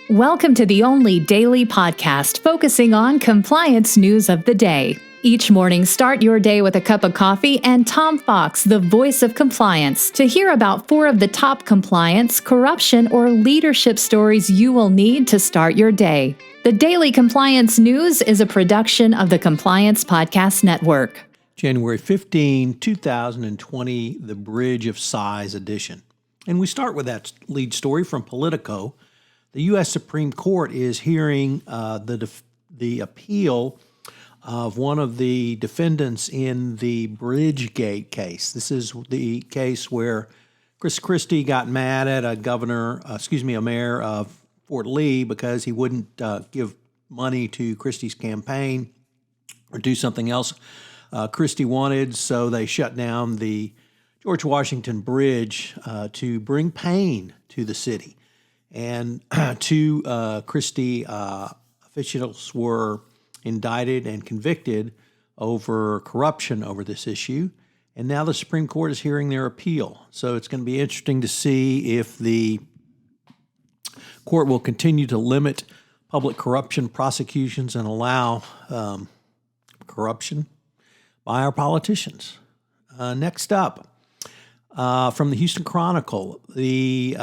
Welcome to the only daily podcast focusing on compliance news of the day. Each morning, start your day with a cup of coffee and Tom Fox, the voice of compliance, to hear about 4 of the top compliance, corruption, or leadership stories you will need to start your day. The Daily Compliance News is a production of the Compliance Podcast Network. January 15, 2020, the Bridge of Sighs edition. And we start with that lead story from Politico. The U.S. Supreme Court is hearing the appeal of one of the defendants in the Bridgegate case. This is the case where Chris Christie got mad at a mayor of Fort Lee because he wouldn't give money to Christie's campaign or do something else Christie wanted, so they shut down the George Washington Bridge to bring pain to the city. And 2 Christie officials were indicted and convicted over corruption over this issue. And now the Supreme Court is hearing their appeal. So it's going to be interesting to see if the court will continue to limit public corruption prosecutions and allow corruption by our politicians. Next up, from the Houston Chronicle, the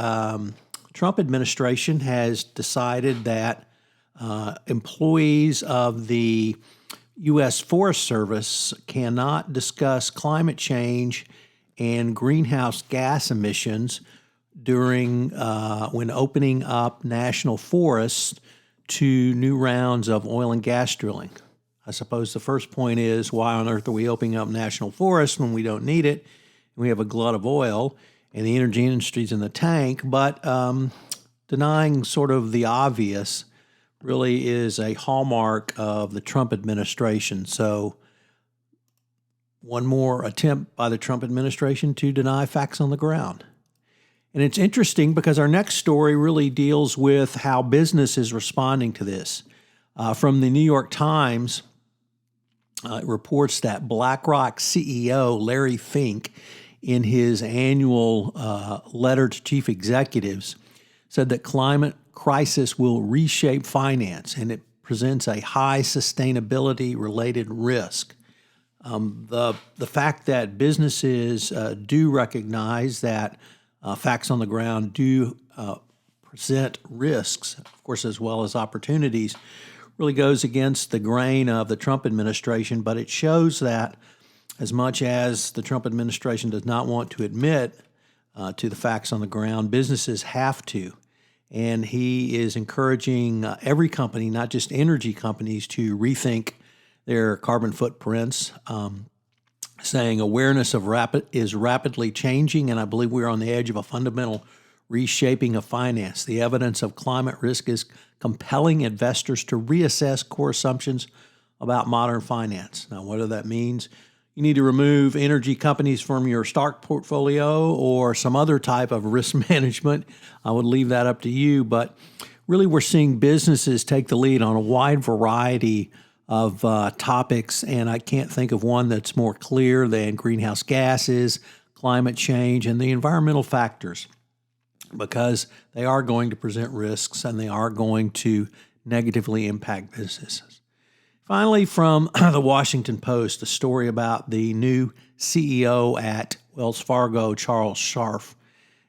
Trump administration has decided that employees of the U.S. Forest Service cannot discuss climate change and greenhouse gas emissions during when opening up national forests to new rounds of oil and gas drilling. I suppose the first point is, why on earth are we opening up national forests when we don't need it? We have a glut of oil and the energy industry's in the tank, but denying sort of the obvious really is a hallmark of the Trump administration. So one more attempt by the Trump administration to deny facts on the ground. And it's interesting because our next story really deals with how business is responding to this. From the New York Times, it reports that BlackRock CEO Larry Fink, in his annual letter to chief executives, said that climate crisis will reshape finance and it presents a high sustainability-related risk. The fact that businesses do recognize that facts on the ground do present risks, of course, as well as opportunities, really goes against the grain of the Trump administration, but it shows that as much as the Trump administration does not want to admit to the facts on the ground, businesses have to. And he is encouraging every company, not just energy companies, to rethink their carbon footprints, saying awareness is rapidly changing, and I believe we're on the edge of a fundamental reshaping of finance. The evidence of climate risk is compelling investors to reassess core assumptions about modern finance. Now, whether that means you need to remove energy companies from your stock portfolio or some other type of risk management, I would leave that up to you. But really, we're seeing businesses take the lead on a wide variety of topics, and I can't think of one that's more clear than greenhouse gases, climate change, and the environmental factors, because they are going to present risks and they are going to negatively impact businesses. Finally, from the Washington Post, a story about the new CEO at Wells Fargo, Charles Scharf.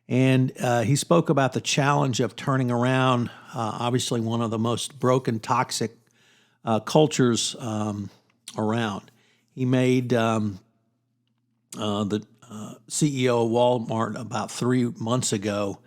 And he spoke about the challenge of turning around, obviously, one of the most broken, toxic cultures around. He made the CEO of Walmart about 3 months ago,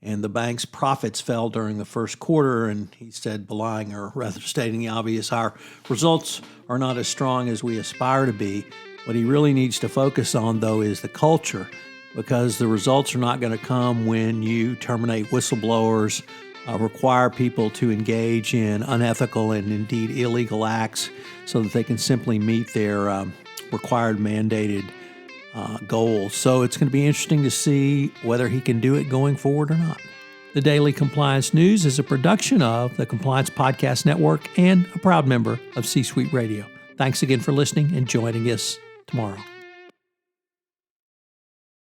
and the bank's profits fell during the first quarter, and he said, belying or rather stating the obvious, our results are not as strong as we aspire to be. What he really needs to focus on, though, is the culture, because the results are not going to come when you terminate whistleblowers, require people to engage in unethical and indeed illegal acts so that they can simply meet their required mandated goals. So it's going to be interesting to see whether he can do it going forward or not. The Daily Compliance News is a production of the Compliance Podcast Network and a proud member of C-Suite Radio. Thanks again for listening and joining us tomorrow.